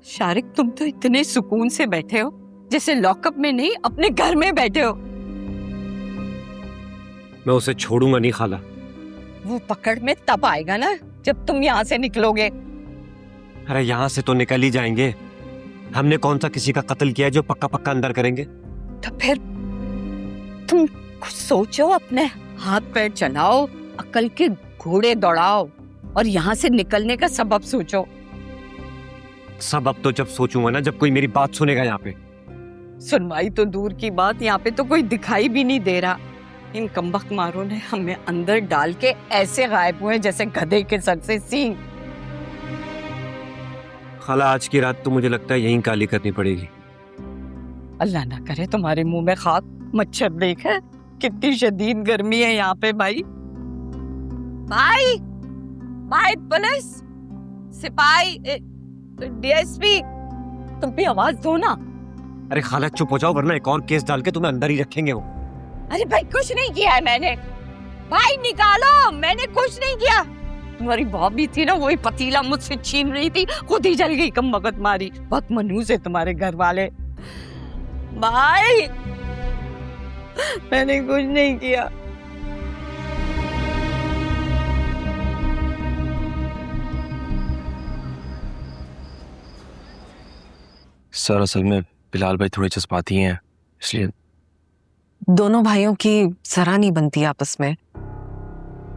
शारिक, तुम तो इतने सुकून से बैठे हो जैसे लॉकअप में नहीं अपने घर में बैठे हो। मैं उसे छोड़ूंगा नहीं खाला। वो पकड़ में तब आएगा ना जब तुम यहाँ से निकलोगे। अरे यहाँ से तो निकल ही जाएंगे। हमने कौन सा किसी का कत्ल किया है जो पक्का पक्का अंदर करेंगे? तो फिर तुम कुछ सोचो, अपने हाथ पैर चलाओ, अक्ल के घोड़े दौड़ाओ और यहाँ से निकलने का सबब सोचो। सबब तो जब सोचूंगा ना जब कोई मेरी बात सुनेगा। यहाँ पे सुनवाई तो दूर की बात, यहाँ पे तो कोई दिखाई भी नहीं दे रहा। इन कमबख्त मारों ने हमें अंदर डाल के ऐसे गायब हुए जैसे गधे के सर से सींग। खाला आज की रात तो मुझे लगता है यहीं काली करनी पड़ेगी। अल्लाह ना करे तुम्हारे मुंह में खाक। मच्छर देखे कितनी शदीद गर्मी है यहाँ पे। भाई भाई भाई, पुलिस, सिपाही, डीएसपी, तुम भी आवाज दो ना। अरे खाला चुप हो जाओ वरना एक और केस डाल के तुम्हें अंदर ही रखेंगे वो। अरे भाई कुछ नहीं किया है मैंने। भाई निकालो, मैंने कुछ नहीं किया। तुम्हारी भाभी थी ना, वही पतीला मुझसे छीन रही थी, खुद ही जल गई कम वक्त मारी। बहुत मनहूस है तुम्हारे घर वाले। भाई मैंने कुछ नहीं किया। सर असल में बिलाल भाई थोड़े जज्बाती हैं, इसलिए दोनों भाइयों की सराह नहीं बनती आपस में।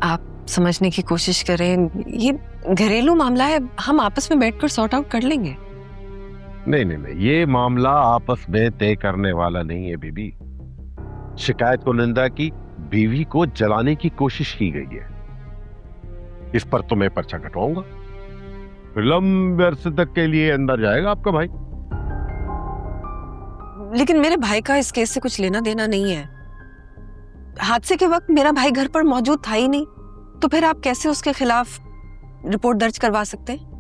आप समझने की कोशिश करें, ये घरेलू मामला है, हम आपस में बैठकर सॉर्ट आउट कर लेंगे। नहीं नहीं नहीं, ये मामला आपस में तय करने वाला नहीं है बीबी। शिकायत कुनिंदा की बीवी को जलाने की कोशिश की गई है, इस पर तो मैं पर्चा कटवाऊंगा। फिर लंबे अरसे तक के लिए अंदर जाएगा आपका भाई। लेकिन मेरे भाई का इस केस से कुछ लेना देना नहीं है। हादसे के वक्त मेरा भाई घर पर मौजूद था ही नहीं, तो फिर आप कैसे उसके खिलाफ रिपोर्ट दर्ज करवा सकते हैं?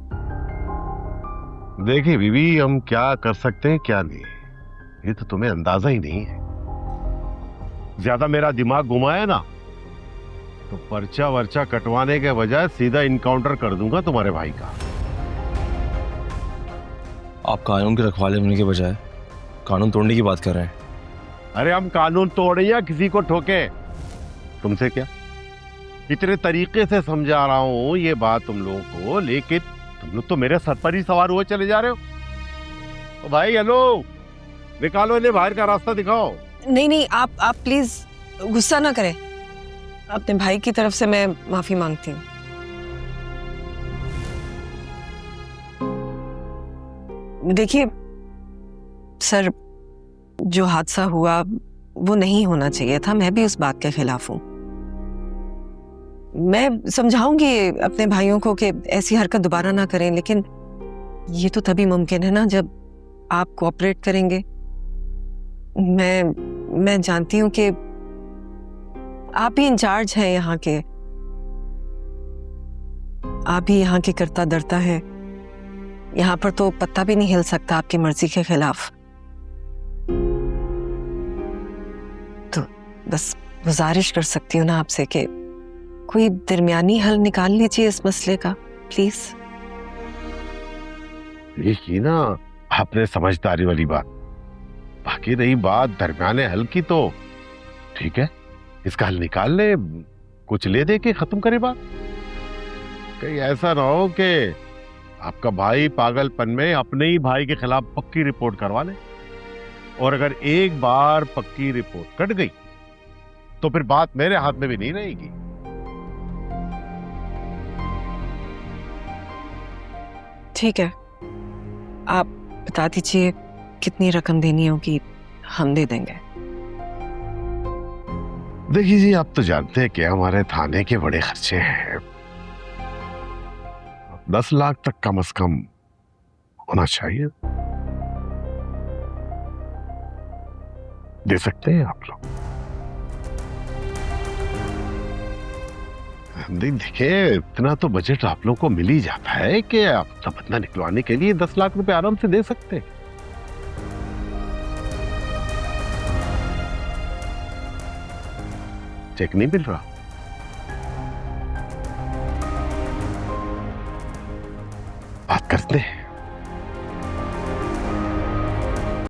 देखिए बीबी, हम क्या कर सकते हैं क्या नहीं, ये तो तुम्हें अंदाजा ही नहीं है। ज्यादा मेरा दिमाग घुमाया ना तो पर्चा वर्चा कटवाने के बजाय सीधा इनकाउंटर कर दूंगा तुम्हारे भाई का। आप कानून के रखवाले होने के बजाय कानून तोड़ने की बात कर रहे हैं। अरे हम कानून तोड़े या किसी को ठोके, तुमसे क्या? इतने तरीके से समझा रहा हूं ये बात तुम लोगों को, लेकिन तुम लोग तो मेरे सर पर ही सवार हुए चले जा रहे हो। भाई हेलो, निकालो इन्हें बाहर का रास्ता दिखाओ। नहीं नहीं, आप प्लीज गुस्सा ना करें। अपने भाई की तरफ से मैं माफी मांगती हूँ। देखिए सर, जो हादसा हुआ वो नहीं होना चाहिए था, मैं भी उस बात के खिलाफ हूँ। मैं समझाऊंगी अपने भाइयों को कि ऐसी हरकत दोबारा ना करें, लेकिन ये तो तभी मुमकिन है ना जब आप कोऑपरेट करेंगे। मैं जानती हूँ कि आप ही इंचार्ज हैं यहाँ के, आप ही यहाँ के कर्ता धर्ता हैं। यहाँ पर तो पत्ता भी नहीं हिल सकता आपकी मर्जी के खिलाफ। तो बस गुजारिश कर सकती हूँ ना आपसे कि कोई दरमियानी हल निकाल लीजिए इस मसले का, प्लीज। ये की ना आपने समझदारी वाली बात। बाकी रही बात दरमियाने हल की, तो ठीक है, इसका हल निकाल ले, कुछ ले दे के खत्म करे बात। कहीं ऐसा ना हो कि आपका भाई पागलपन में अपने ही भाई के खिलाफ पक्की रिपोर्ट करवा ले, और अगर एक बार पक्की रिपोर्ट कट गई तो फिर बात मेरे हाथ में भी नहीं रहेगी। ठीक है, आप बता दीजिए कितनी रकम देनी होगी, हम दे देंगे। देखिए जी, आप तो जानते हैं कि हमारे थाने के बड़े खर्चे हैं। 10 लाख तक कम से कम होना चाहिए। दे सकते हैं आप लोग? देखिए, इतना तो बजट आप लोगों को मिल ही जाता है कि आप तबदला निकलवाने के लिए 10 लाख रुपए आराम से दे सकते हैं। चेक नहीं मिल रहा? बात करते हैं।